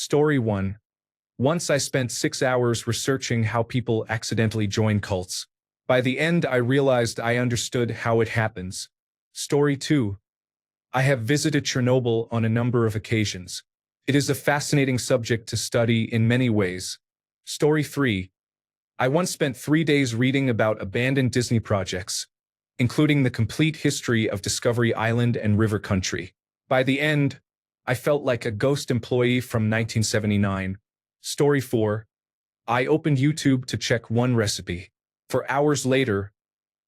Story 1. Once I spent 6 hours researching how people accidentally join cults. By the end, I realized I understood how it happens. Story 2. I have visited Chernobyl on a number of occasions. It is a fascinating subject to study in many ways. Story 3. I once spent 3 days reading about abandoned Disney projects, including the complete history of Discovery Island and River Country. By the end, I felt like a ghost employee from 1979. Story 4. I opened YouTube to check one recipe. For hours later,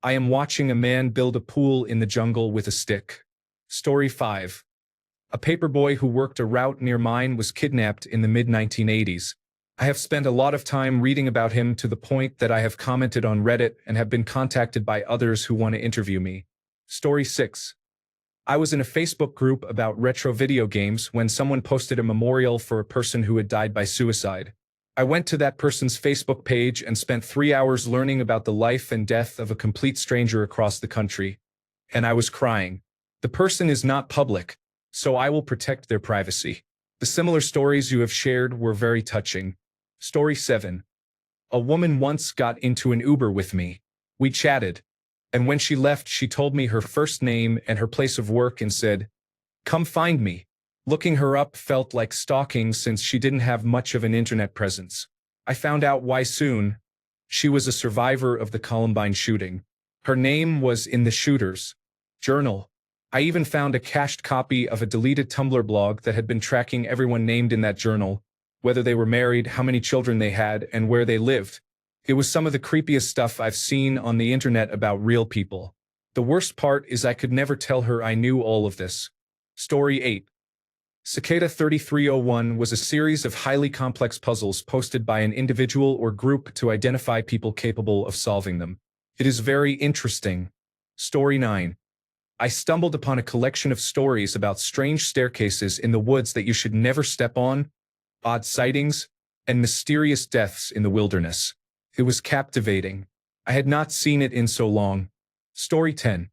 I am watching a man build a pool in the jungle with a stick. Story 5. A paperboy who worked a route near mine was kidnapped in the mid-1980s. I have spent a lot of time reading about him to the point that I have commented on Reddit and have been contacted by others who want to interview me. Story 6. I was in a Facebook group about retro video games when someone posted a memorial for a person who had died by suicide. I went to that person's Facebook page and spent 3 hours learning about the life and death of a complete stranger across the country. And I was crying. The person is not public, so I will protect their privacy. The similar stories you have shared were very touching. Story 7. A woman once got into an Uber with me. We chatted, and when she left, she told me her first name and her place of work and said, "Come find me." Looking her up felt like stalking since she didn't have much of an internet presence. I found out why soon. She was a survivor of the Columbine shooting. Her name was in the shooter's journal. I even found a cached copy of a deleted Tumblr blog that had been tracking everyone named in that journal, whether they were married, how many children they had, and where they lived. It was some of the creepiest stuff I've seen on the internet about real people. The worst part is I could never tell her I knew all of this. Story 8. Cicada 3301 was a series of highly complex puzzles posted by an individual or group to identify people capable of solving them. It is very interesting. Story 9. I stumbled upon a collection of stories about strange staircases in the woods that you should never step on, odd sightings, and mysterious deaths in the wilderness. It was captivating. I had not seen it in so long. Story 10.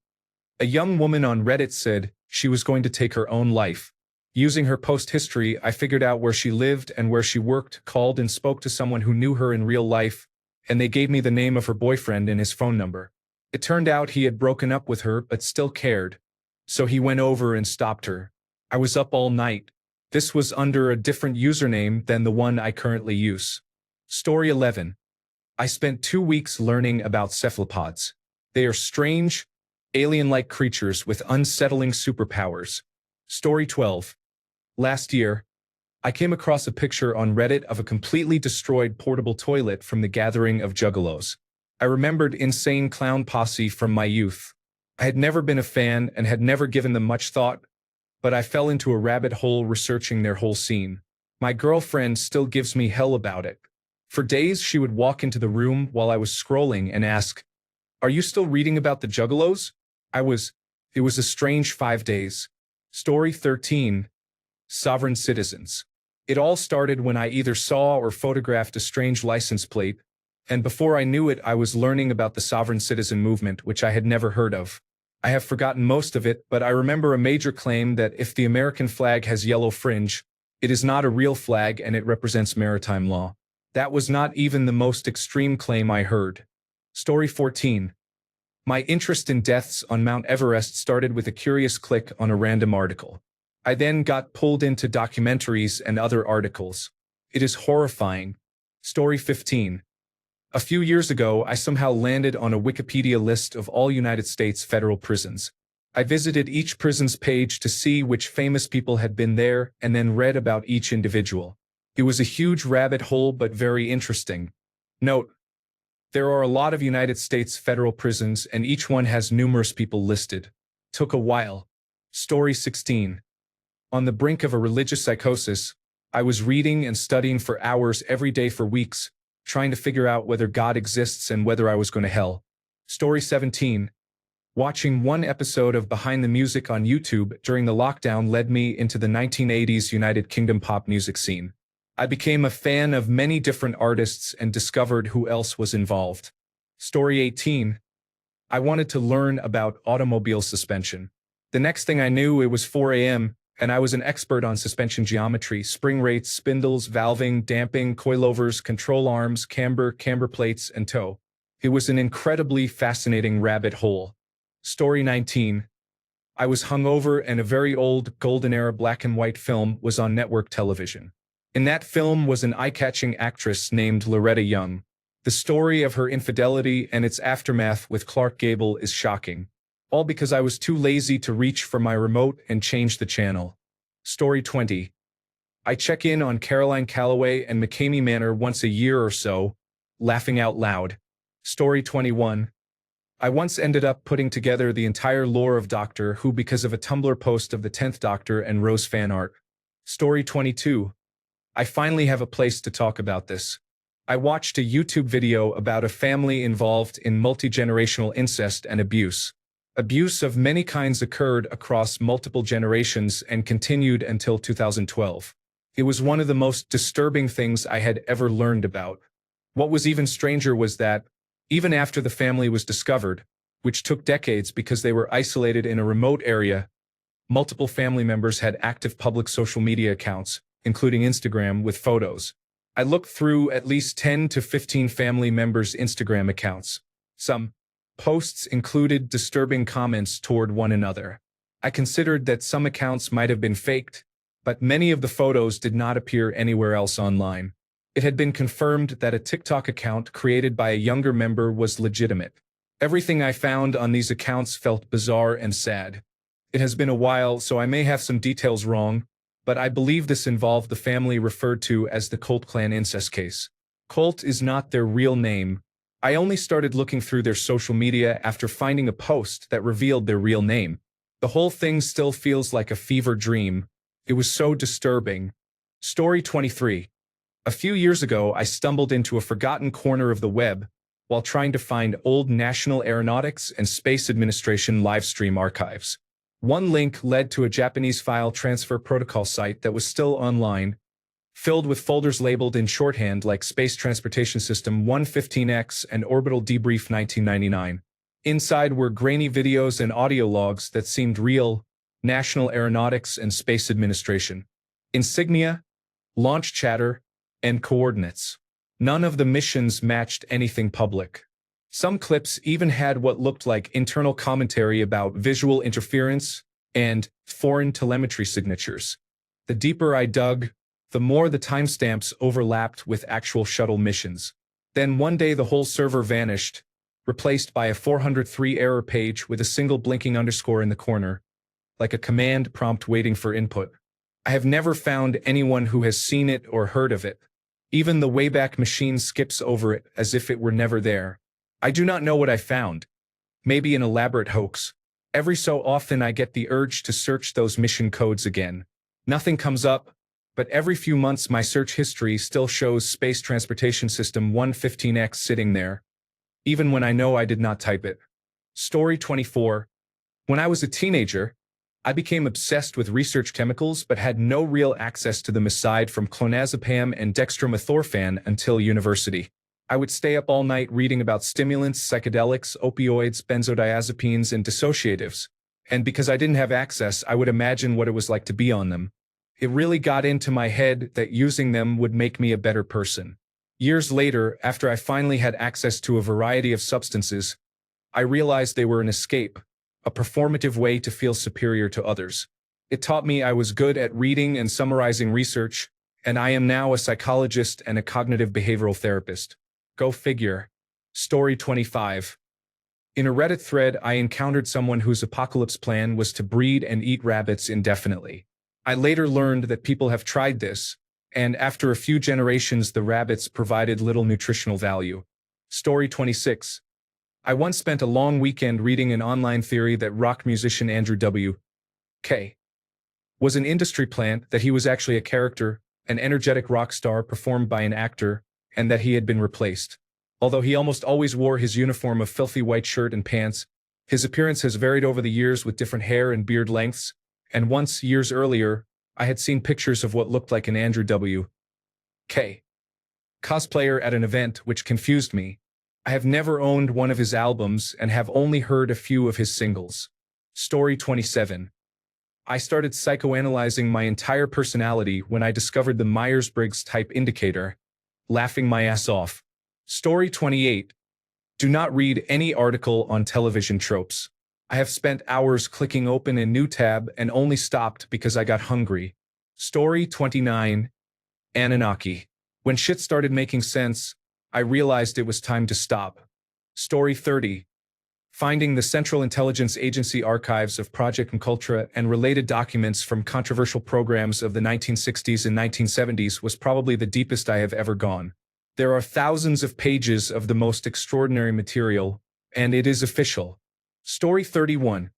A young woman on Reddit said she was going to take her own life. Using her post history, I figured out where she lived and where she worked, called and spoke to someone who knew her in real life, and they gave me the name of her boyfriend and his phone number. It turned out he had broken up with her but still cared, so he went over and stopped her. I was up all night. This was under a different username than the one I currently use. Story 11. I spent 2 weeks learning about cephalopods. They are strange, alien-like creatures with unsettling superpowers. Story 12. Last year, I came across a picture on Reddit of a completely destroyed portable toilet from the gathering of juggalos. I remembered Insane Clown Posse from my youth. I had never been a fan and had never given them much thought, but I fell into a rabbit hole researching their whole scene. My girlfriend still gives me hell about it. For days, she would walk into the room while I was scrolling and ask, "Are you still reading about the juggalos?" It was a strange 5 days. Story 13. Sovereign Citizens. It all started when I either saw or photographed a strange license plate, and before I knew it, I was learning about the sovereign citizen movement, which I had never heard of. I have forgotten most of it, but I remember a major claim that if the American flag has yellow fringe, it is not a real flag and it represents maritime law. That was not even the most extreme claim I heard. Story 14. My interest in deaths on Mount Everest started with a curious click on a random article. I then got pulled into documentaries and other articles. It is horrifying. Story 15. A few years ago, I somehow landed on a Wikipedia list of all United States federal prisons. I visited each prison's page to see which famous people had been there and then read about each individual. It was a huge rabbit hole but very interesting. Note: there are a lot of United States federal prisons and each one has numerous people listed. Took a while. Story 16. On the brink of a religious psychosis, I was reading and studying for hours every day for weeks, trying to figure out whether God exists and whether I was going to hell. Story 17. Watching one episode of Behind the Music on YouTube during the lockdown led me into the 1980s United Kingdom pop music scene. I became a fan of many different artists and discovered who else was involved. Story 18. I wanted to learn about automobile suspension. The next thing I knew, it was 4 a.m., and I was an expert on suspension geometry, spring rates, spindles, valving, damping, coilovers, control arms, camber plates, and toe. It was an incredibly fascinating rabbit hole. Story 19. I was hungover and a very old, golden-era black-and-white film was on network television. In that film was an eye-catching actress named Loretta Young. The story of her infidelity and its aftermath with Clark Gable is shocking. All because I was too lazy to reach for my remote and change the channel. Story 20. I check in on Caroline Calloway and McCamey Manor once a year or so, laughing out loud. Story 21. I once ended up putting together the entire lore of Doctor Who because of a Tumblr post of the 10th Doctor and Rose fan art. Story 22. I finally have a place to talk about this. I watched a YouTube video about a family involved in multi-generational incest and abuse. Abuse of many kinds occurred across multiple generations and continued until 2012. It was one of the most disturbing things I had ever learned about. What was even stranger was that, even after the family was discovered, which took decades because they were isolated in a remote area, multiple family members had active public social media accounts, including Instagram, with photos. I looked through at least 10 to 15 family members' Instagram accounts. Some posts included disturbing comments toward one another. I considered that some accounts might have been faked, but many of the photos did not appear anywhere else online. It had been confirmed that a TikTok account created by a younger member was legitimate. Everything I found on these accounts felt bizarre and sad. It has been a while, so I may have some details wrong, but I believe this involved the family referred to as the Colt clan incest case. Colt is not their real name. I only started looking through their social media after finding a post that revealed their real name. The whole thing still feels like a fever dream. It was so disturbing. Story 23. A few years ago, I stumbled into a forgotten corner of the web while trying to find old National Aeronautics and Space Administration livestream archives. One link led to a Japanese file transfer protocol site that was still online, filled with folders labeled in shorthand like Space Transportation System 115X and Orbital Debrief 1999. Inside were grainy videos and audio logs that seemed real, National Aeronautics and Space Administration. Insignia, launch chatter, and coordinates. None of the missions matched anything public. Some clips even had what looked like internal commentary about visual interference and foreign telemetry signatures. The deeper I dug, the more the timestamps overlapped with actual shuttle missions. Then one day the whole server vanished, replaced by a 403 error page with a single blinking underscore in the corner, like a command prompt waiting for input. I have never found anyone who has seen it or heard of it. Even the Wayback Machine skips over it as if it were never there. I do not know what I found. Maybe an elaborate hoax. Every so often I get the urge to search those mission codes again. Nothing comes up, but every few months my search history still shows Space Transportation System 115X sitting there, even when I know I did not type it. Story 24. When I was a teenager, I became obsessed with research chemicals but had no real access to them aside from clonazepam and dextromethorphan until university. I would stay up all night reading about stimulants, psychedelics, opioids, benzodiazepines, and dissociatives. And because I didn't have access, I would imagine what it was like to be on them. It really got into my head that using them would make me a better person. Years later, after I finally had access to a variety of substances, I realized they were an escape, a performative way to feel superior to others. It taught me I was good at reading and summarizing research, and I am now a psychologist and a cognitive behavioral therapist. Go figure. Story 25. In a Reddit thread, I encountered someone whose apocalypse plan was to breed and eat rabbits indefinitely. I later learned that people have tried this, and after a few generations the rabbits provided little nutritional value. Story 26. I once spent a long weekend reading an online theory that rock musician Andrew W.K. was an industry plant, that he was actually a character, an energetic rock star performed by an actor, and that he had been replaced. Although he almost always wore his uniform of filthy white shirt and pants, his appearance has varied over the years with different hair and beard lengths, and once, years earlier, I had seen pictures of what looked like an Andrew W.K. cosplayer at an event, which confused me. I have never owned one of his albums and have only heard a few of his singles. Story 27. I started psychoanalyzing my entire personality when I discovered the Myers-Briggs type indicator, laughing my ass off. Story 28. Do not read any article on television tropes. I have spent hours clicking open a new tab and only stopped because I got hungry. Story 29. Anunnaki. When shit started making sense, I realized it was time to stop. Story 30. Finding the Central Intelligence Agency archives of Project MKUltra and related documents from controversial programs of the 1960s and 1970s was probably the deepest I have ever gone. There are thousands of pages of the most extraordinary material, and it is official. Story 31.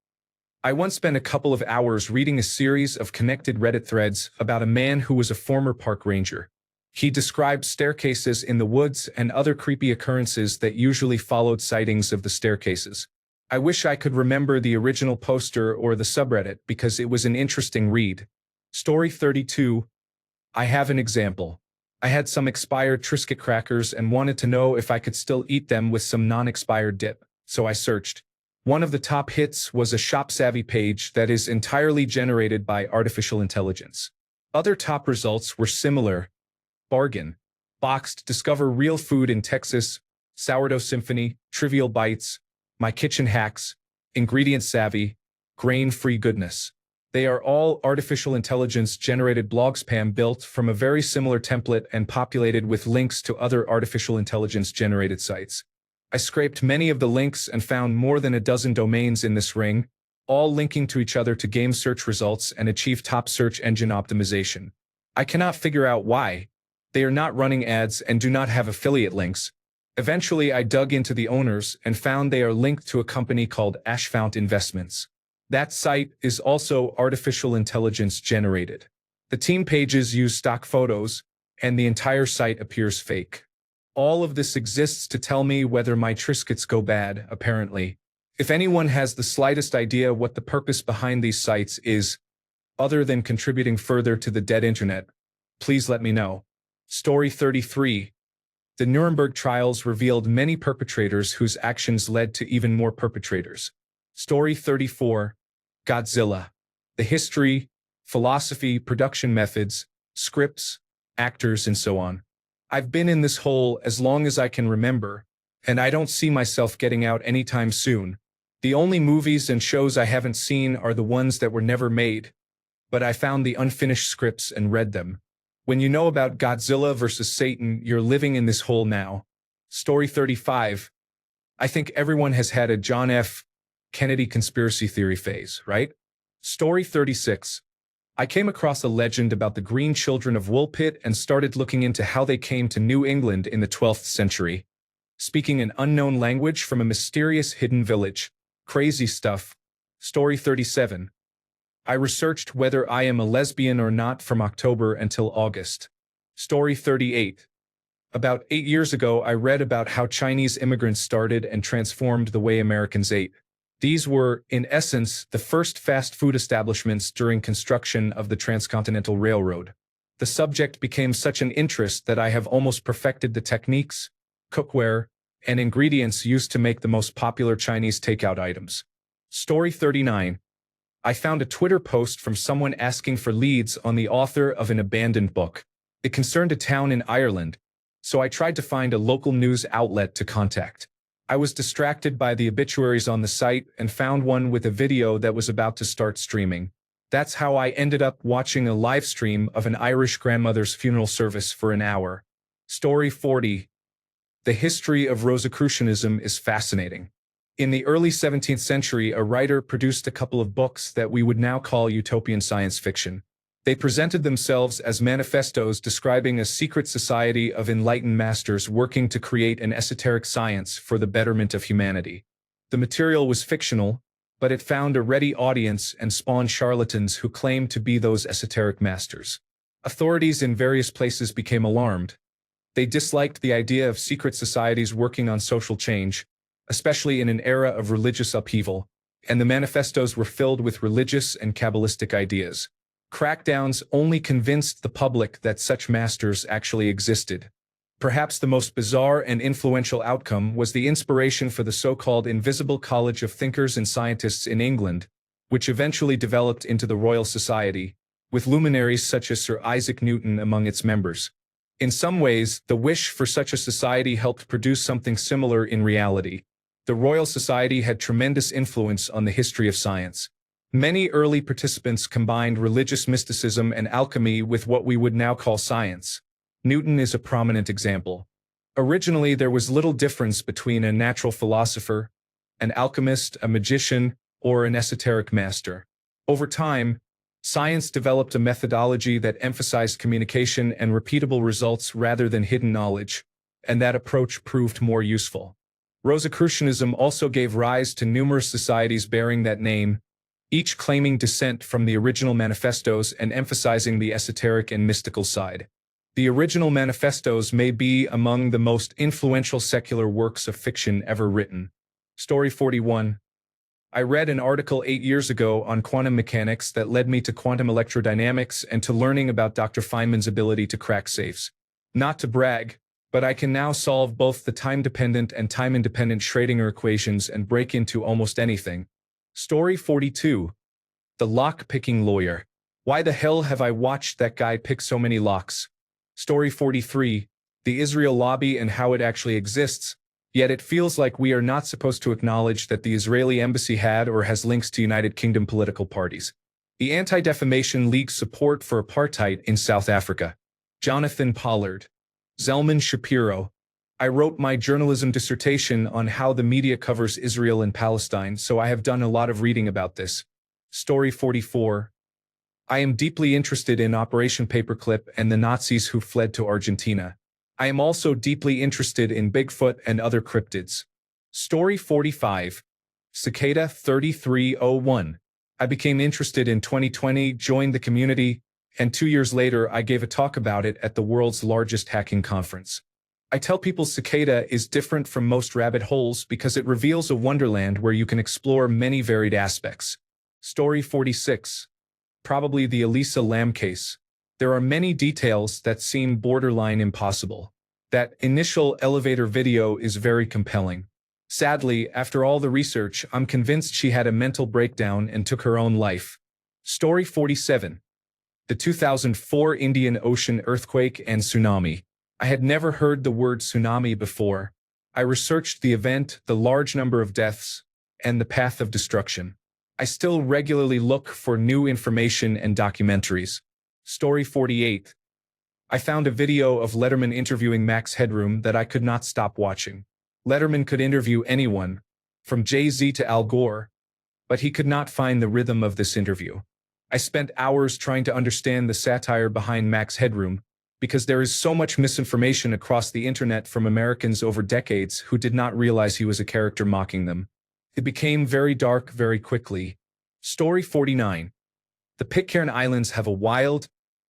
I once spent a couple of hours reading a series of connected Reddit threads about a man who was a former park ranger. He described staircases in the woods and other creepy occurrences that usually followed sightings of the staircases. I wish I could remember the original poster or the subreddit because it was an interesting read. Story 32. I have an example. I had some expired Triscuit crackers and wanted to know if I could still eat them with some non-expired dip, so I searched. One of the top hits was a shop-savvy page that is entirely generated by artificial intelligence. Other top results were similar. Bargain. Boxed, discover real food in Texas, sourdough symphony, trivial bites, my kitchen hacks, ingredient savvy, grain-free goodness. They are all artificial intelligence-generated blog spam built from a very similar template and populated with links to other artificial intelligence-generated sites. I scraped many of the links and found more than a dozen domains in this ring, all linking to each other to game search results and achieve top search engine optimization. I cannot figure out why. They are not running ads and do not have affiliate links. Eventually, I dug into the owners and found they are linked to a company called Ashfount Investments. That site is also artificial intelligence generated. The team pages use stock photos, and the entire site appears fake. All of this exists to tell me whether my Triscuits go bad, apparently. If anyone has the slightest idea what the purpose behind these sites is, other than contributing further to the dead internet, please let me know. Story 33. The Nuremberg trials revealed many perpetrators whose actions led to even more perpetrators. Story 34. Godzilla. The history, philosophy, production methods, scripts, actors, and so on. I've been in this hole as long as I can remember, and I don't see myself getting out anytime soon. The only movies and shows I haven't seen are the ones that were never made, but I found the unfinished scripts and read them. When you know about Godzilla versus Satan, you're living in this hole now. Story 35. I think everyone has had a John F. Kennedy conspiracy theory phase, right? Story 36. I came across a legend about the Green Children of Woolpit and started looking into how they came to New England in the 12th century. Speaking an unknown language from a mysterious hidden village. Crazy stuff. Story 37. I researched whether I am a lesbian or not from October until August. Story 38. About 8 years ago, I read about how Chinese immigrants started and transformed the way Americans ate. These were, in essence, the first fast food establishments during construction of the Transcontinental Railroad. The subject became such an interest that I have almost perfected the techniques, cookware, and ingredients used to make the most popular Chinese takeout items. Story 39. I found a Twitter post from someone asking for leads on the author of an abandoned book. It concerned a town in Ireland, so I tried to find a local news outlet to contact. I was distracted by the obituaries on the site and found one with a video that was about to start streaming. That's how I ended up watching a live stream of an Irish grandmother's funeral service for an hour. Story 40. The history of Rosicrucianism is fascinating. In the early 17th century, a writer produced a couple of books that we would now call utopian science fiction. They presented themselves as manifestos describing a secret society of enlightened masters working to create an esoteric science for the betterment of humanity. The material was fictional, but it found a ready audience and spawned charlatans who claimed to be those esoteric masters. Authorities in various places became alarmed. They disliked the idea of secret societies working on social change, especially in an era of religious upheaval, and the manifestos were filled with religious and Kabbalistic ideas. Crackdowns only convinced the public that such masters actually existed. Perhaps the most bizarre and influential outcome was the inspiration for the so-called Invisible College of Thinkers and Scientists in England, which eventually developed into the Royal Society, with luminaries such as Sir Isaac Newton among its members. In some ways, the wish for such a society helped produce something similar in reality. The Royal Society had tremendous influence on the history of science. Many early participants combined religious mysticism and alchemy with what we would now call science. Newton is a prominent example. Originally, there was little difference between a natural philosopher, an alchemist, a magician, or an esoteric master. Over time, science developed a methodology that emphasized communication and repeatable results rather than hidden knowledge, and that approach proved more useful. Rosicrucianism also gave rise to numerous societies bearing that name, each claiming descent from the original manifestos and emphasizing the esoteric and mystical side. The original manifestos may be among the most influential secular works of fiction ever written. Story 41. I read an article 8 years ago on quantum mechanics that led me to quantum electrodynamics and to learning about Dr. Feynman's ability to crack safes. Not to brag, but I can now solve both the time-dependent and time-independent Schrödinger equations and break into almost anything. Story 42. The Lock-Picking Lawyer. Why the hell have I watched that guy pick so many locks? Story 43. The Israel lobby and how it actually exists, yet it feels like we are not supposed to acknowledge that the Israeli embassy had or has links to United Kingdom political parties. The Anti-Defamation League's support for apartheid in South Africa. Jonathan Pollard. Zelman Shapiro. I wrote my journalism dissertation on how the media covers Israel and Palestine, so I have done a lot of reading about this. Story 44. I am deeply interested in Operation Paperclip and the Nazis who fled to Argentina. I am also deeply interested in Bigfoot and other cryptids. Story 45. Cicada 3301. I became interested in 2020, joined the community, and 2 years later I gave a talk about it at the world's largest hacking conference. I tell people Cicada is different from most rabbit holes because it reveals a wonderland where you can explore many varied aspects. Story 46. Probably the Elisa Lam case. There are many details that seem borderline impossible. That initial elevator video is very compelling. Sadly, after all the research, I'm convinced she had a mental breakdown and took her own life. Story 47. The 2004 Indian Ocean earthquake and tsunami. I had never heard the word tsunami before. I researched the event, the large number of deaths, and the path of destruction. I still regularly look for new information and documentaries. Story 48. I found a video of Letterman interviewing Max Headroom that I could not stop watching. Letterman could interview anyone, from Jay-Z to Al Gore, but he could not find the rhythm of this interview. I spent hours trying to understand the satire behind Max Headroom, because there is so much misinformation across the internet from Americans over decades who did not realize he was a character mocking them. It became very dark very quickly. Story 49. The Pitcairn Islands have a wild,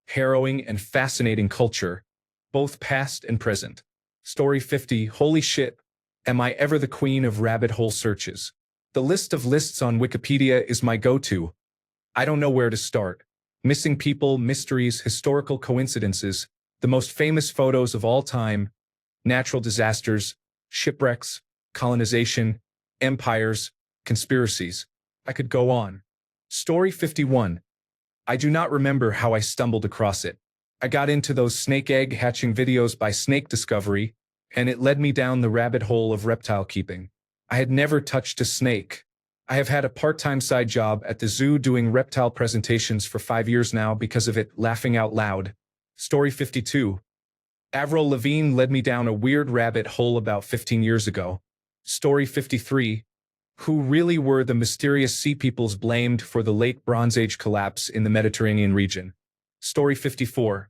harrowing, and fascinating culture, both past and present. Story 50. Holy shit, am I ever the queen of rabbit hole searches? The list of lists on Wikipedia is my go-to. I don't know where to start. Missing people, mysteries, historical coincidences, the most famous photos of all time, natural disasters, shipwrecks, colonization, empires, conspiracies. I could go on. Story 51. I do not remember how I stumbled across it. I got into those snake egg hatching videos by Snake Discovery, and it led me down the rabbit hole of reptile keeping. I had never touched a snake. I have had a part-time side job at the zoo doing reptile presentations for 5 years now because of it, laughing out loud. Story 52. Avril Lavigne led me down a weird rabbit hole about 15 years ago. Story 53. Who really were the mysterious sea peoples blamed for the late Bronze Age collapse in the Mediterranean region? Story 54.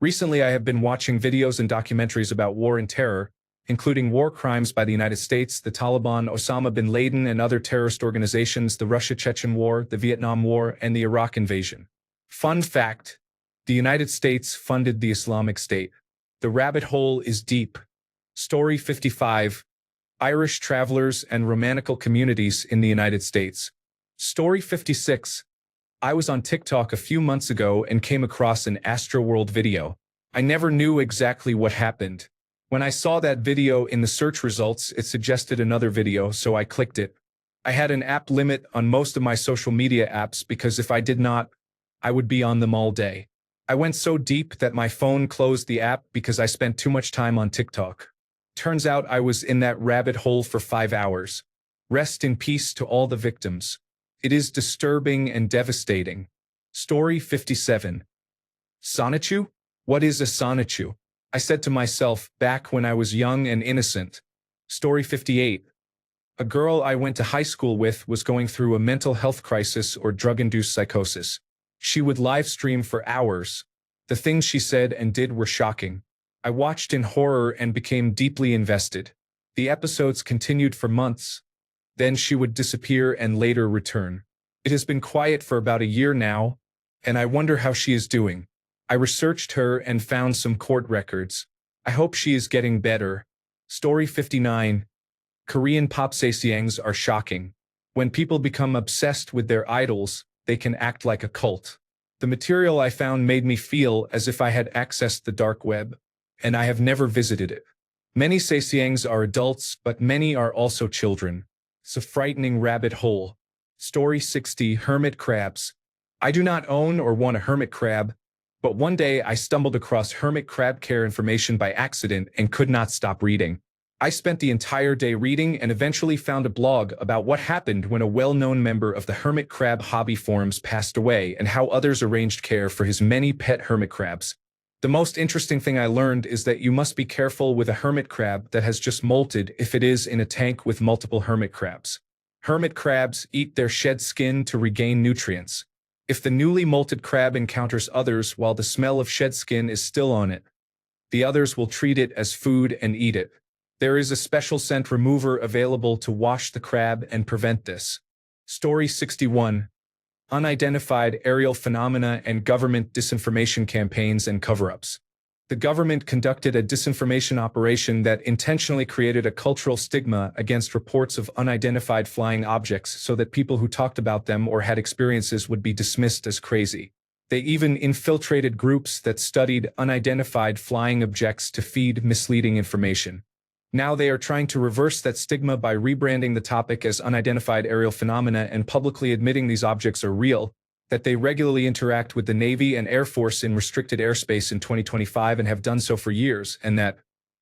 Recently I have been watching videos and documentaries about war and terror, including war crimes by the United States, the Taliban, Osama bin Laden and other terrorist organizations, the Russia-Chechen War, the Vietnam War, and the Iraq invasion. Fun fact, the United States funded the Islamic State. The rabbit hole is deep. Story 55. Irish travelers and romanical communities in the United States. Story 56. I was on TikTok a few months ago and came across an Astroworld video. I never knew exactly what happened. When I saw that video in the search results, it suggested another video, so I clicked it. I had an app limit on most of my social media apps because if I did not, I would be on them all day. I went so deep that my phone closed the app because I spent too much time on TikTok. Turns out I was in that rabbit hole for 5 hours. Rest in peace to all the victims. It is disturbing and devastating. Story 57. Sonichu? What is a Sonichu? I said to myself back when I was young and innocent. Story 58. A girl I went to high school with was going through a mental health crisis or drug-induced psychosis. She would live stream for hours. The things she said and did were shocking. I watched in horror and became deeply invested. The episodes continued for months. Then she would disappear and later return. It has been quiet for about a year now, and I wonder how she is doing. I researched her and found some court records. I hope she is getting better. Story 59. Korean pop sasaengs are shocking. When people become obsessed with their idols, they can act like a cult. The material I found made me feel as if I had accessed the dark web, and I have never visited it. Many sasaengs are adults, but many are also children. It's a frightening rabbit hole. Story 60. Hermit crabs. I do not own or want a hermit crab, but one day I stumbled across hermit crab care information by accident and could not stop reading. I spent the entire day reading and eventually found a blog about what happened when a well-known member of the hermit crab hobby forums passed away and how others arranged care for his many pet hermit crabs. The most interesting thing I learned is that you must be careful with a hermit crab that has just molted if it is in a tank with multiple hermit crabs. Hermit crabs eat their shed skin to regain nutrients. If the newly molted crab encounters others while the smell of shed skin is still on it, the others will treat it as food and eat it. There is a special scent remover available to wash the crab and prevent this. Story 61. Unidentified aerial phenomena and government disinformation campaigns and cover-ups. The government conducted a disinformation operation that intentionally created a cultural stigma against reports of unidentified flying objects so that people who talked about them or had experiences would be dismissed as crazy. They even infiltrated groups that studied unidentified flying objects to feed misleading information. Now they are trying to reverse that stigma by rebranding the topic as unidentified aerial phenomena and publicly admitting these objects are real, that they regularly interact with the Navy and Air Force in restricted airspace in 2025 and have done so for years, and that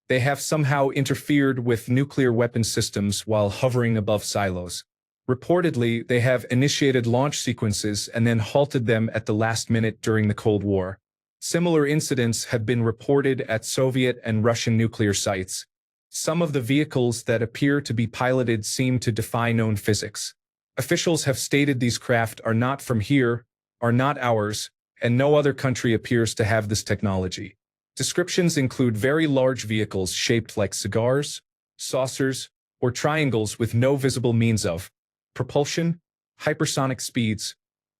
they have somehow interfered with nuclear weapon systems while hovering above silos. Reportedly, they have initiated launch sequences and then halted them at the last minute during the Cold War. Similar incidents have been reported at Soviet and Russian nuclear sites. Some of the vehicles that appear to be piloted seem to defy known physics. Officials have stated these craft are not from here, are not ours, and no other country appears to have this technology. Descriptions include very large vehicles shaped like cigars, saucers, or triangles with no visible means of propulsion, hypersonic speeds,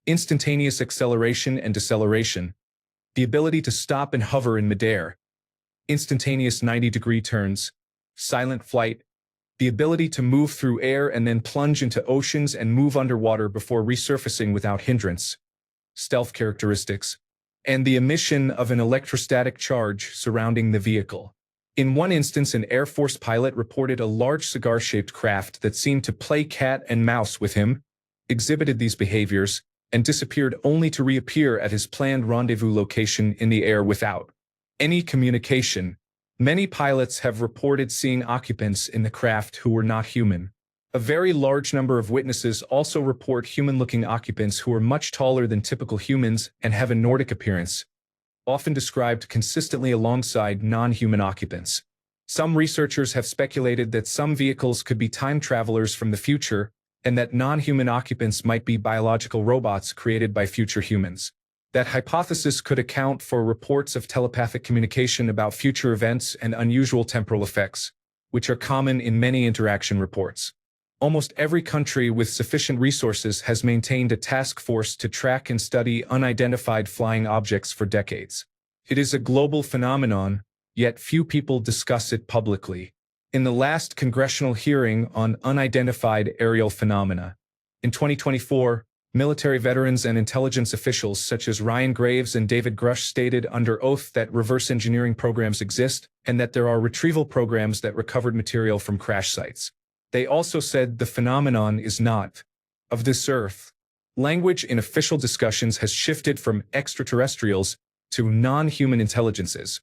instantaneous acceleration and deceleration, the ability to stop and hover in midair, instantaneous 90-degree turns, silent flight, the ability to move through air and then plunge into oceans and move underwater before resurfacing without hindrance, stealth characteristics, and the emission of an electrostatic charge surrounding the vehicle. In one instance, an Air Force pilot reported a large cigar-shaped craft that seemed to play cat and mouse with him, exhibited these behaviors, and disappeared only to reappear at his planned rendezvous location in the air without any communication. Many pilots have reported seeing occupants in the craft who were not human. A very large number of witnesses also report human-looking occupants who are much taller than typical humans and have a Nordic appearance, often described consistently alongside non-human occupants. Some researchers have speculated that some vehicles could be time travelers from the future and that non-human occupants might be biological robots created by future humans. That hypothesis could account for reports of telepathic communication about future events and unusual temporal effects, which are common in many interaction reports. Almost every country with sufficient resources has maintained a task force to track and study unidentified flying objects for decades. It is a global phenomenon, yet few people discuss it publicly. In the last congressional hearing on unidentified aerial phenomena, in 2024, military veterans and intelligence officials such as Ryan Graves and David Grush stated under oath that reverse engineering programs exist and that there are retrieval programs that recovered material from crash sites. They also said the phenomenon is not of this earth. Language in official discussions has shifted from extraterrestrials to non-human intelligences,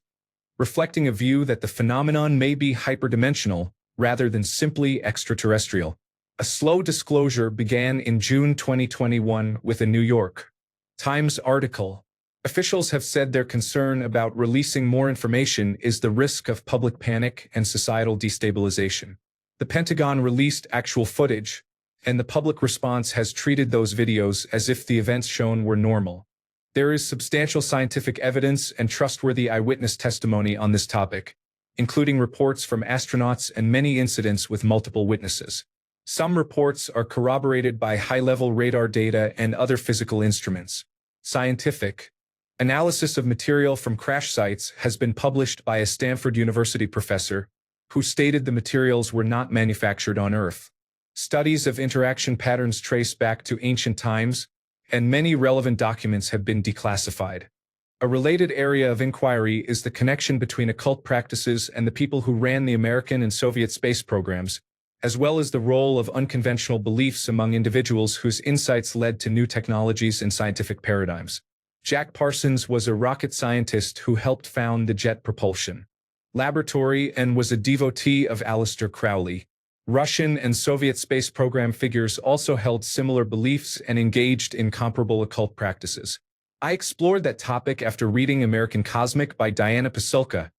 reflecting a view that the phenomenon may be hyperdimensional rather than simply extraterrestrial. A slow disclosure began in June 2021 with a New York Times article. Officials have said their concern about releasing more information is the risk of public panic and societal destabilization. The Pentagon released actual footage, and the public response has treated those videos as if the events shown were normal. There is substantial scientific evidence and trustworthy eyewitness testimony on this topic, including reports from astronauts and many incidents with multiple witnesses. Some reports are corroborated by high-level radar data and other physical instruments. Scientific analysis of material from crash sites has been published by a Stanford University professor who stated the materials were not manufactured on Earth. Studies of interaction patterns trace back to ancient times, and many relevant documents have been declassified. A related area of inquiry is the connection between occult practices and the people who ran the American and Soviet space programs, as well as the role of unconventional beliefs among individuals whose insights led to new technologies and scientific paradigms. Jack Parsons was a rocket scientist who helped found the Jet Propulsion Laboratory and was a devotee of Aleister Crowley. Russian and Soviet space program figures also held similar beliefs and engaged in comparable occult practices. I explored that topic after reading American Cosmic by Diana Pasulka,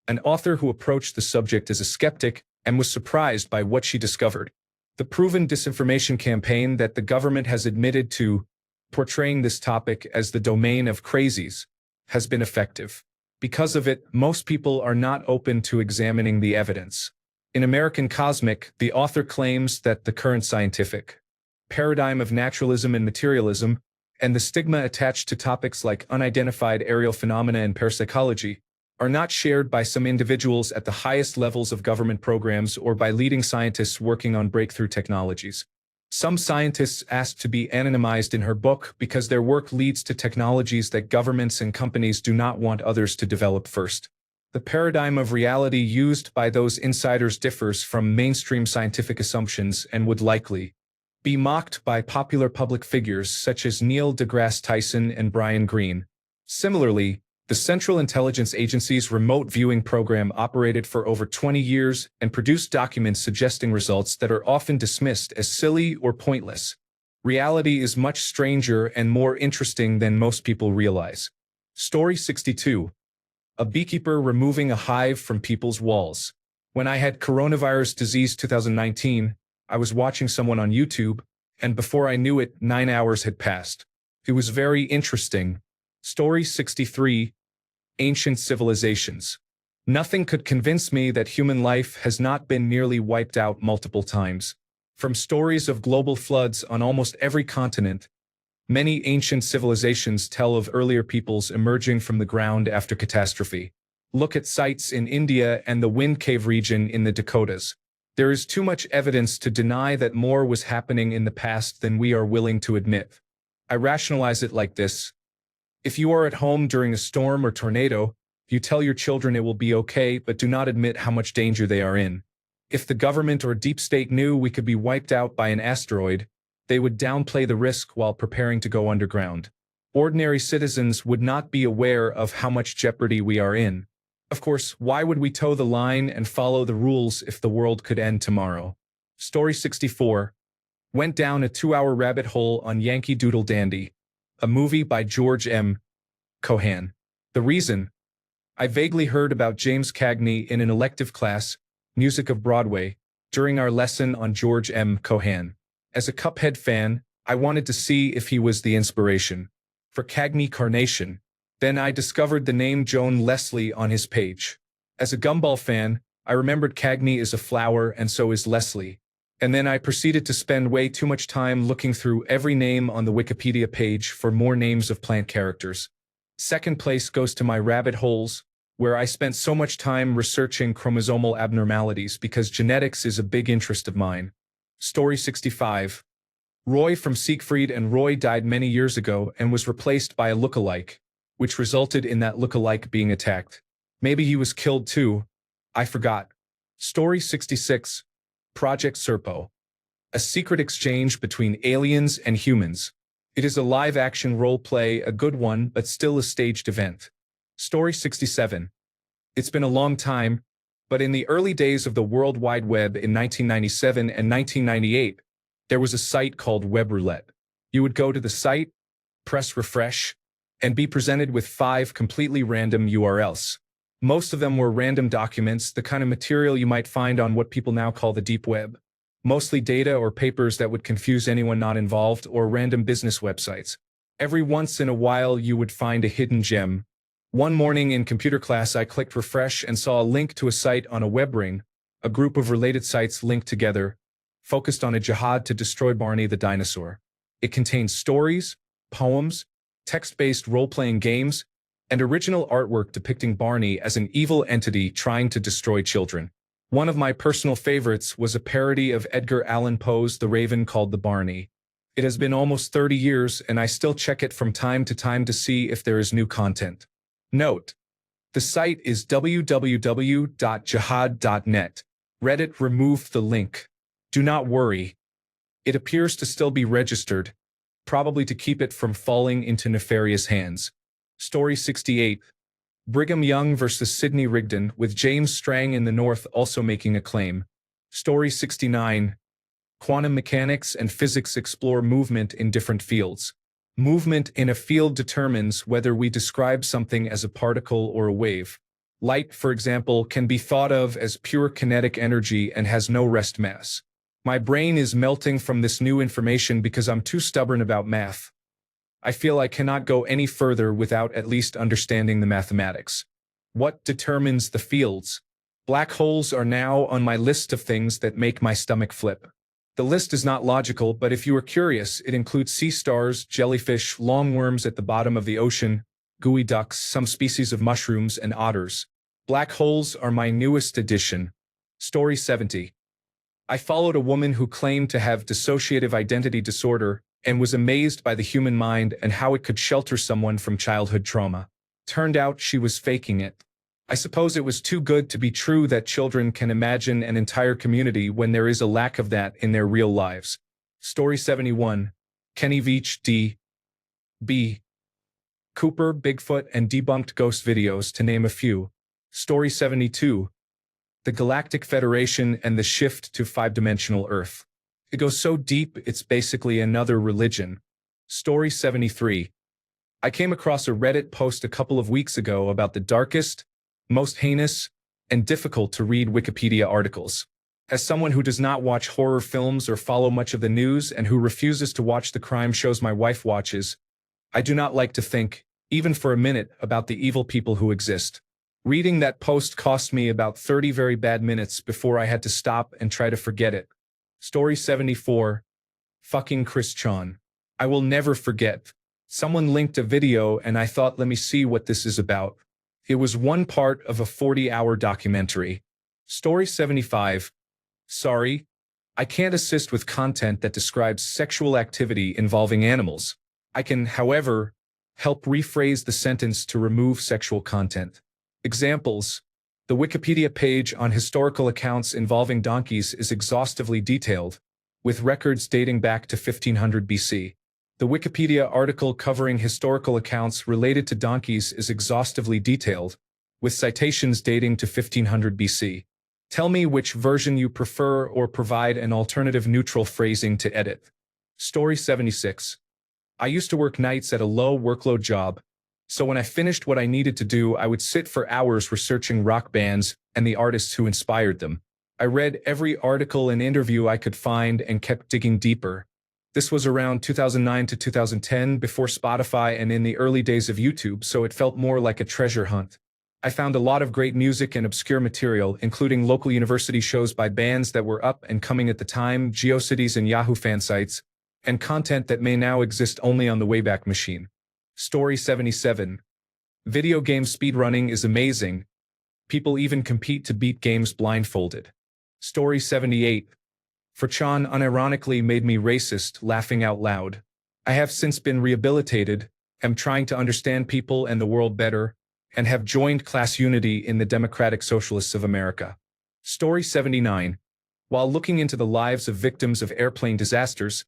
an author who approached the subject as a skeptic and was surprised by what she discovered. The proven disinformation campaign that the government has admitted to, portraying this topic as the domain of crazies, has been effective. Because of it, most people are not open to examining the evidence. In American Cosmic, the author claims that the current scientific paradigm of naturalism and materialism, and the stigma attached to topics like unidentified aerial phenomena and parapsychology, are not shared by some individuals at the highest levels of government programs or by leading scientists working on breakthrough technologies. Some scientists asked to be anonymized in her book because their work leads to technologies that governments and companies do not want others to develop first. The paradigm of reality used by those insiders differs from mainstream scientific assumptions and would likely be mocked by popular public figures such as Neil deGrasse Tyson and Brian Greene. Similarly, the Central Intelligence Agency's remote viewing program operated for over 20 years and produced documents suggesting results that are often dismissed as silly or pointless. Reality is much stranger and more interesting than most people realize. Story 62. A beekeeper removing a hive from people's walls. When I had coronavirus disease 2019, I was watching someone on YouTube, and before I knew it, 9 hours had passed. It was very interesting. Story 63. Ancient civilizations. Nothing could convince me that human life has not been nearly wiped out multiple times. From stories of global floods on almost every continent, many ancient civilizations tell of earlier peoples emerging from the ground after catastrophe. Look at sites in India and the Wind Cave region in the Dakotas. There is too much evidence to deny that more was happening in the past than we are willing to admit. I rationalize it like this. If you are at home during a storm or tornado, you tell your children it will be okay, but do not admit how much danger they are in. If the government or deep state knew we could be wiped out by an asteroid, they would downplay the risk while preparing to go underground. Ordinary citizens would not be aware of how much jeopardy we are in. Of course, why would we toe the line and follow the rules if the world could end tomorrow? Story 64. Went down a 2-hour rabbit hole on Yankee Doodle Dandy, a movie by George M. Cohan. The reason? I vaguely heard about James Cagney in an elective class, Music of Broadway, during our lesson on George M. Cohan. As a Cuphead fan, I wanted to see if he was the inspiration for Cagney Carnation. Then I discovered the name Joan Leslie on his page. As a Gumball fan, I remembered Cagney is a flower and so is Leslie. And then I proceeded to spend way too much time looking through every name on the Wikipedia page for more names of plant characters. Second place goes to my rabbit holes, where I spent so much time researching chromosomal abnormalities because genetics is a big interest of mine. Story 65. Roy from Siegfried and Roy died many years ago and was replaced by a look-alike, which resulted in that look-alike being attacked. Maybe he was killed too. I forgot. Story 66. Project Serpo. A secret exchange between aliens and humans. It is a live-action role-play, a good one, but still a staged event. Story 67. It's been a long time, but in the early days of the World Wide Web in 1997 and 1998, there was a site called Web Roulette. You would go to the site, press refresh, and be presented with 5 completely random URLs. Most of them were random documents, the kind of material you might find on what people now call the deep web. Mostly data or papers that would confuse anyone not involved, or random business websites. Every once in a while you would find a hidden gem. One morning in computer class I clicked refresh and saw a link to a site on a web ring, a group of related sites linked together, focused on a jihad to destroy Barney the dinosaur. It contains stories, poems, text-based role-playing games, and original artwork depicting Barney as an evil entity trying to destroy children. One of my personal favorites was a parody of Edgar Allan Poe's The Raven called the Barney. It has been almost 30 years and I still check it from time to time to see if there is new content. Note: the site is www.jihad.net. Reddit removed the link. Do not worry. It appears to still be registered, probably to keep it from falling into nefarious hands. Story 68. Brigham Young vs. Sidney Rigdon, with James Strang in the North also making a claim. Story 69. Quantum mechanics and physics explore movement in different fields. Movement in a field determines whether we describe something as a particle or a wave. Light, for example, can be thought of as pure kinetic energy and has no rest mass. My brain is melting from this new information because I'm too stubborn about math. I feel I cannot go any further without at least understanding the mathematics. What determines the fields? Black holes are now on my list of things that make my stomach flip. The list is not logical, but if you are curious, it includes sea stars, jellyfish, longworms at the bottom of the ocean, gooey ducks, some species of mushrooms, and otters. Black holes are my newest addition. Story 70. I followed a woman who claimed to have dissociative identity disorder and was amazed by the human mind and how it could shelter someone from childhood trauma. Turned out she was faking it. I suppose it was too good to be true that children can imagine an entire community when there is a lack of that in their real lives. Story 71. Kenny Veach, D.B. Cooper, Bigfoot, and debunked ghost videos, to name a few. Story 72. The Galactic Federation and the shift to 5-dimensional Earth. It goes so deep it's basically another religion. Story 73. I came across a Reddit post a couple of weeks ago about the darkest, most heinous, and difficult to read Wikipedia articles. As someone who does not watch horror films or follow much of the news and who refuses to watch the crime shows my wife watches, I do not like to think, even for a minute, about the evil people who exist. Reading that post cost me about 30 very bad minutes before I had to stop and try to forget it. Story 74. Fucking Chris Chan. I will never forget. Someone linked a video and I thought, let me see what this is about. It was one part of a 40-hour documentary. Story 75. Sorry, I can't assist with content that describes sexual activity involving animals. I can, however, help rephrase the sentence to remove sexual content. Examples. The Wikipedia page on historical accounts involving donkeys is exhaustively detailed, with records dating back to 1500 BC. The Wikipedia article covering historical accounts related to donkeys is exhaustively detailed, with citations dating to 1500 BC. Tell me which version you prefer or provide an alternative neutral phrasing to edit. Story 76. I used to work nights at a low workload job, so when I finished what I needed to do, I would sit for hours researching rock bands and the artists who inspired them. I read every article and interview I could find and kept digging deeper. This was around 2009 to 2010, before Spotify and in the early days of YouTube, so it felt more like a treasure hunt. I found a lot of great music and obscure material, including local university shows by bands that were up and coming at the time, GeoCities and Yahoo fan sites, and content that may now exist only on the Wayback Machine. Story 77. Video game speedrunning is amazing. People even compete to beat games blindfolded. Story 78. For Chan unironically made me racist, laughing out loud. I have since been rehabilitated, am trying to understand people and the world better, and have joined class unity in the Democratic Socialists of America. Story 79. While looking into the lives of victims of airplane disasters,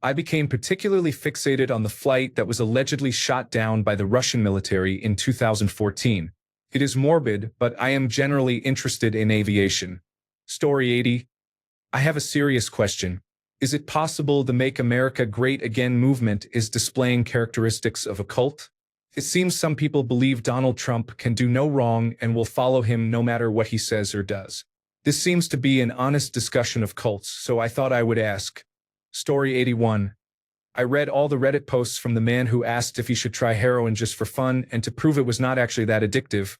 I became particularly fixated on the flight that was allegedly shot down by the Russian military in 2014. It is morbid, but I am generally interested in aviation. Story 80. I have a serious question. Is it possible the Make America Great Again movement is displaying characteristics of a cult? It seems some people believe Donald Trump can do no wrong and will follow him no matter what he says or does. This seems to be an honest discussion of cults, so I thought I would ask. Story 81. I read all the Reddit posts from the man who asked if he should try heroin just for fun and to prove it was not actually that addictive,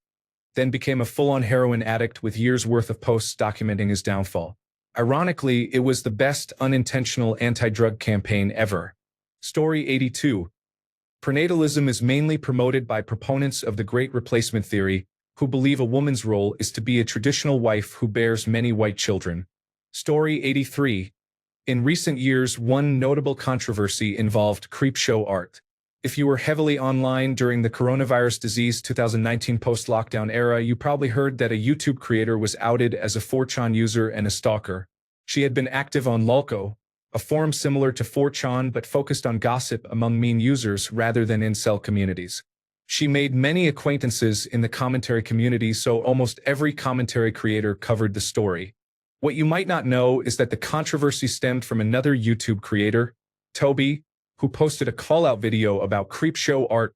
then became a full-on heroin addict with years' worth of posts documenting his downfall. Ironically, it was the best unintentional anti-drug campaign ever. Story 82. Prenatalism is mainly promoted by proponents of the Great Replacement theory, who believe a woman's role is to be a traditional wife who bears many white children. Story 83. In recent years, one notable controversy involved creepshow art. If you were heavily online during the coronavirus disease 2019 post-lockdown era, you probably heard that a YouTube creator was outed as a 4chan user and a stalker. She had been active on Lolco, a forum similar to 4chan but focused on gossip among meme users rather than incel communities. She made many acquaintances in the commentary community, so almost every commentary creator covered the story. What you might not know is that the controversy stemmed from another YouTube creator, Toby, who posted a call-out video about creepshow art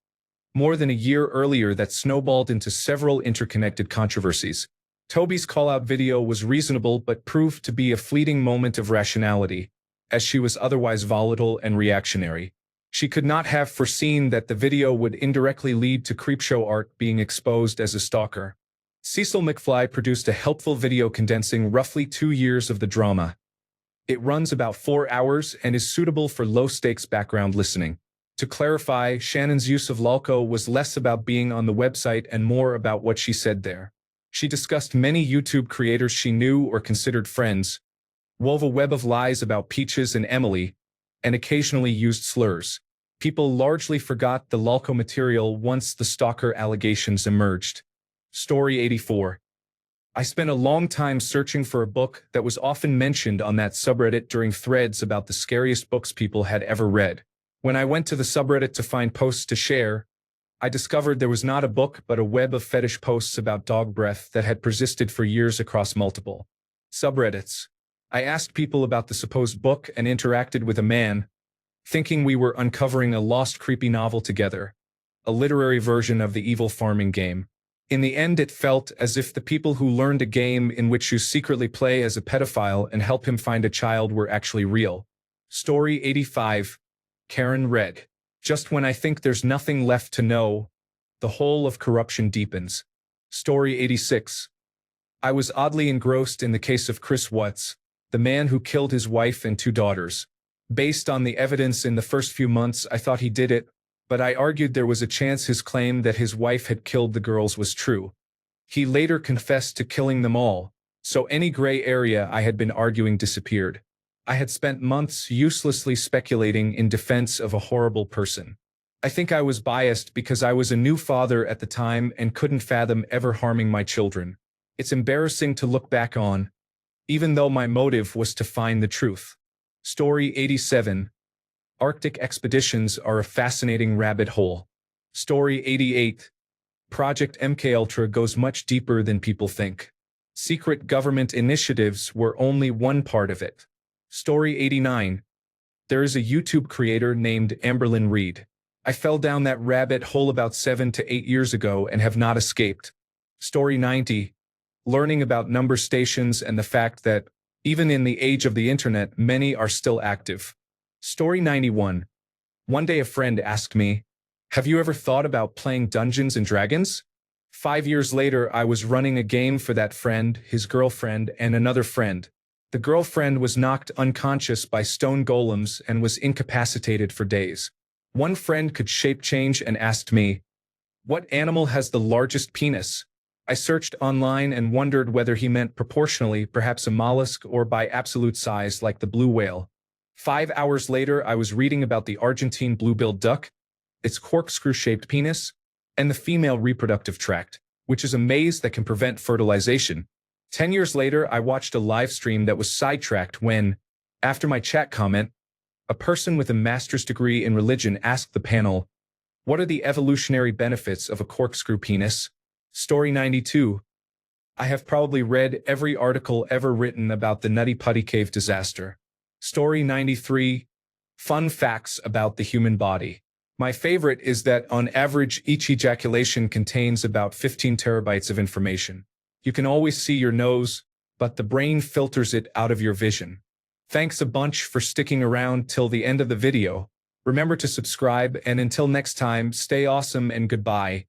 more than a year earlier that snowballed into several interconnected controversies. Toby's call-out video was reasonable but proved to be a fleeting moment of rationality, as she was otherwise volatile and reactionary. She could not have foreseen that the video would indirectly lead to creepshow art being exposed as a stalker. Cecil McFly produced a helpful video condensing roughly 2 years of the drama. It runs about 4 hours and is suitable for low-stakes background listening. To clarify, Shannon's use of Lolco was less about being on the website and more about what she said there. She discussed many YouTube creators she knew or considered friends, wove a web of lies about Peaches and Emily, and occasionally used slurs. People largely forgot the Lolco material once the stalker allegations emerged. Story 84. I spent a long time searching for a book that was often mentioned on that subreddit during threads about the scariest books people had ever read. When I went to the subreddit to find posts to share, I discovered there was not a book but a web of fetish posts about dog breath that had persisted for years across multiple subreddits. I asked people about the supposed book and interacted with a man, thinking we were uncovering a lost creepy novel together, a literary version of the evil farming game. In the end, it felt as if the people who learned a game in which you secretly play as a pedophile and help him find a child were actually real. Story 85. Karen read. Just when I think there's nothing left to know, the whole of corruption deepens. Story 86. I was oddly engrossed in the case of Chris Watts, the man who killed his wife and 2 daughters. Based on the evidence in the first few months, I thought he did it, but I argued there was a chance his claim that his wife had killed the girls was true. He later confessed to killing them all, so any gray area I had been arguing disappeared. I had spent months uselessly speculating in defense of a horrible person. I think I was biased because I was a new father at the time and couldn't fathom ever harming my children. It's embarrassing to look back on, even though my motive was to find the truth. Story 87. Arctic expeditions are a fascinating rabbit hole. Story 88. Project MKUltra goes much deeper than people think. Secret government initiatives were only one part of it. Story 89. There is a YouTube creator named Amberlynn Reed. I fell down that rabbit hole about 7 to 8 years ago and have not escaped. Story 90. Learning about number stations and the fact that, even in the age of the internet, many are still active. Story 91. One day a friend asked me, "Have you ever thought about playing Dungeons and Dragons?" 5 years later, I was running a game for that friend, his girlfriend, and another friend. The girlfriend was knocked unconscious by stone golems and was incapacitated for days. One friend could shape change and asked me, "What animal has the largest penis?" I searched online and wondered whether he meant proportionally, perhaps a mollusk, or by absolute size like the blue whale. 5 hours later, I was reading about the Argentine blue-billed duck, its corkscrew-shaped penis, and the female reproductive tract, which is a maze that can prevent fertilization. 10 years later, I watched a live stream that was sidetracked when, after my chat comment, a person with a master's degree in religion asked the panel, "What are the evolutionary benefits of a corkscrew penis?" Story 92. I have probably read every article ever written about the Nutty Putty Cave disaster. Story 93. Fun facts about the human body. My favorite is that on average, each ejaculation contains about 15 terabytes of information. You can always see your nose, but the brain filters it out of your vision. Thanks a bunch for sticking around till the end of the video. Remember to subscribe, and until next time, stay awesome and goodbye.